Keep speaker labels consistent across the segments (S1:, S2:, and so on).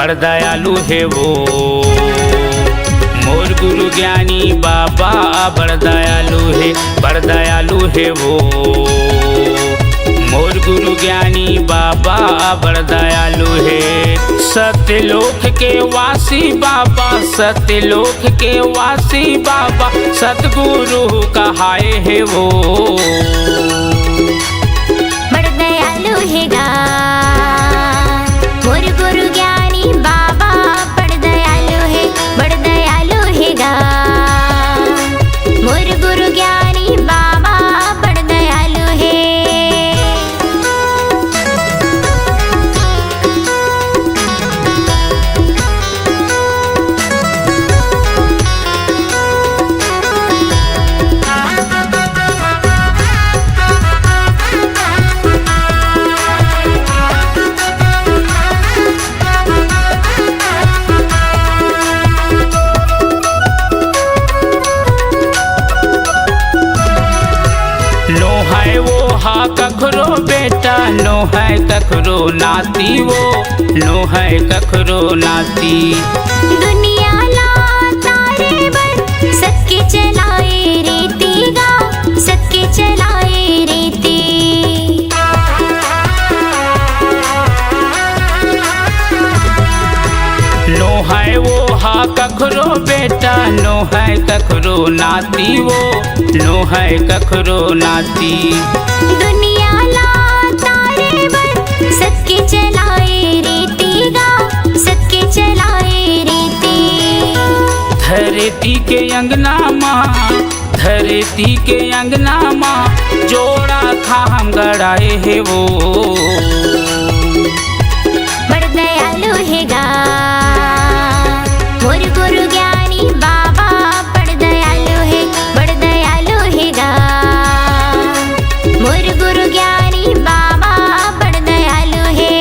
S1: बड़ दयालु है वो। मोर गुरु ज्ञानी बाबा बड़ दयालु है, बड़ दयालु है वो। मोर गुरु ज्ञानी बाबा बड़ दयालु है। सत्यलोक के वासी बाबा, सत्यलोक के वासी बाबा सतगुरु कहाए है वो।
S2: बड़ दयालु है गा मोर गुरु ज्ञानी बाबा, बड़ दयालु है, बड़ दयालु है गा मोर गुरु ज्ञानी बाबा, बड़ दयालु है।
S1: कखरो बेटा नो है कखरो नाती वो, नो है कखरो नाती।
S2: दुनिया ला तारे बर सबके चलाए रीति गा, सबके चलाए रीति।
S1: नो है वो हा कखरो बेटा, नो है कखरो नाती वो, नो है कखरो नाती।
S2: दुनिया ला तारे बर सबके चलाए रीति गा, सबके चलाए रीति।
S1: धरती के अंगना माँ, धरती के अंगना माँ जोड़ा खाम गड़ाए है वो।
S2: बड़ दयालु है गा मोर गुरु ज्ञानी बाबा, बड़ दयालु है, बड़ दयालु है गा मोर गुरु ज्ञानी बाबा, बड़ दयालु है।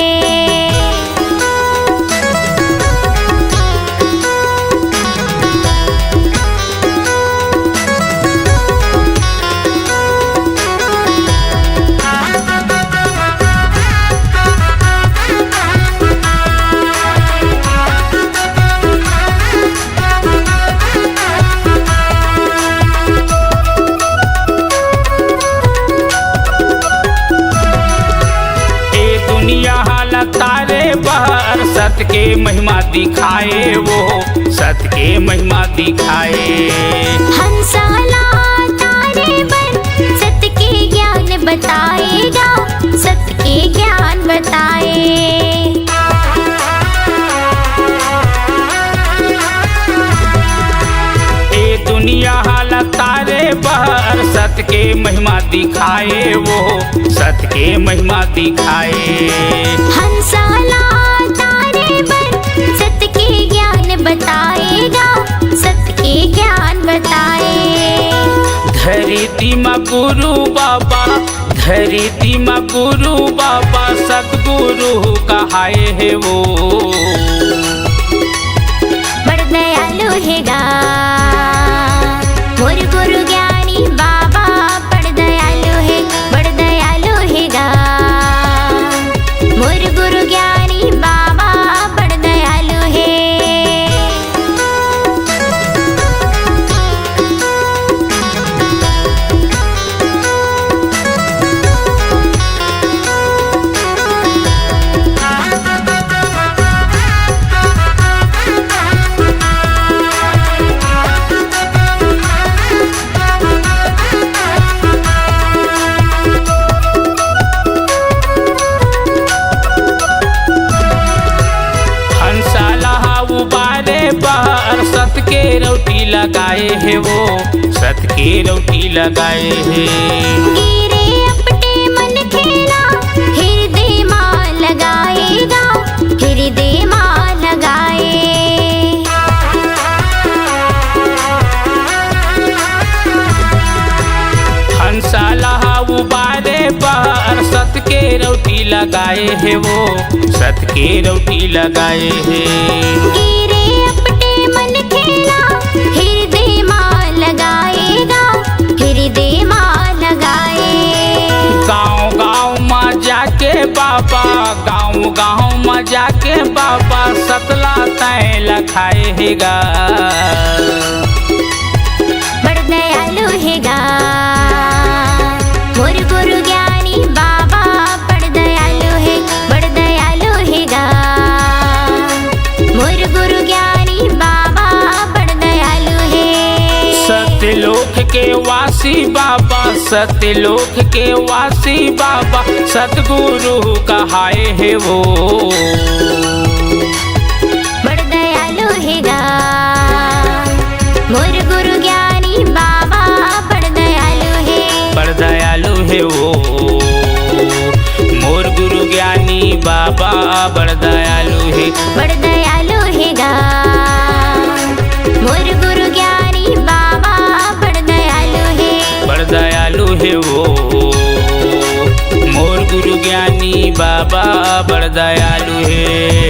S1: तारे बहर सत के महिमा दिखाए वो, सत के महिमा दिखाए।
S2: हंसाला तारे बर सत के ज्ञान बताएगा, सत के ज्ञान बताए।
S1: ए दुनिया हाल तारे बहर सत के महिमा दिखाए वो, सत के महिमा दिखाए।
S2: हंसाला तारे बर सत के ज्ञान बताएगा, सत के ज्ञान बताए।
S1: धरती माँ गुरु बाबा, धरती माँ गुरु बाबा सतगुरु कहाए है वो।
S2: बड़ दयालु है गा मोर गुरु ज्ञानी बाबा, बड़ दयालु है, बड़ दयालु है गा मोर गुरु ज्ञानी बाबा, बड़ दयालु है।
S1: सत के रोटी लगाए है वो, सत के रोटी लगाए है।
S2: गिरे अपने मन खेला हृदय माँ लगाएगा, हृदय माँ लगाए।
S1: हंसाला उबारे बाहर सत के रोटी लगाए है वो, सत के रोटी लगाए है।
S2: गिरे अपने मन खेला हृदय माँ लगाएगा, हृदय माँ लगाए।
S1: गाँव गाँव में जाके बाबा, गाँव गाँव में जाके बाबा सतला तय लखाए हेगा।
S2: बड़ दयालु हेगा मोर गुरु ज्ञानी बाबा, बड़ दयालु है, बड़ दयालु हेगा मोर गुरु ज्ञानी बाबा, बड़ दयालु है।
S1: सत्यलोक के वासी बाबा, सत्यलोक के वासी बाबा, सतगुरु कहाए है वो।
S2: बड़ दयालु हेगा मोर गुरु ज्ञानी बाबा, बड़ दयालु है,
S1: बड़ दयालु है वो मोर गुरु ज्ञानी बाबा, बड़ दयालु है।
S2: बड़ दयालु हेगा मोर गुरु ज्ञानी बाबा, बड़ दयालु है,
S1: बड़ दयालु है वो मोर गुरु ज्ञानी बाबा, बड़ दयालु है।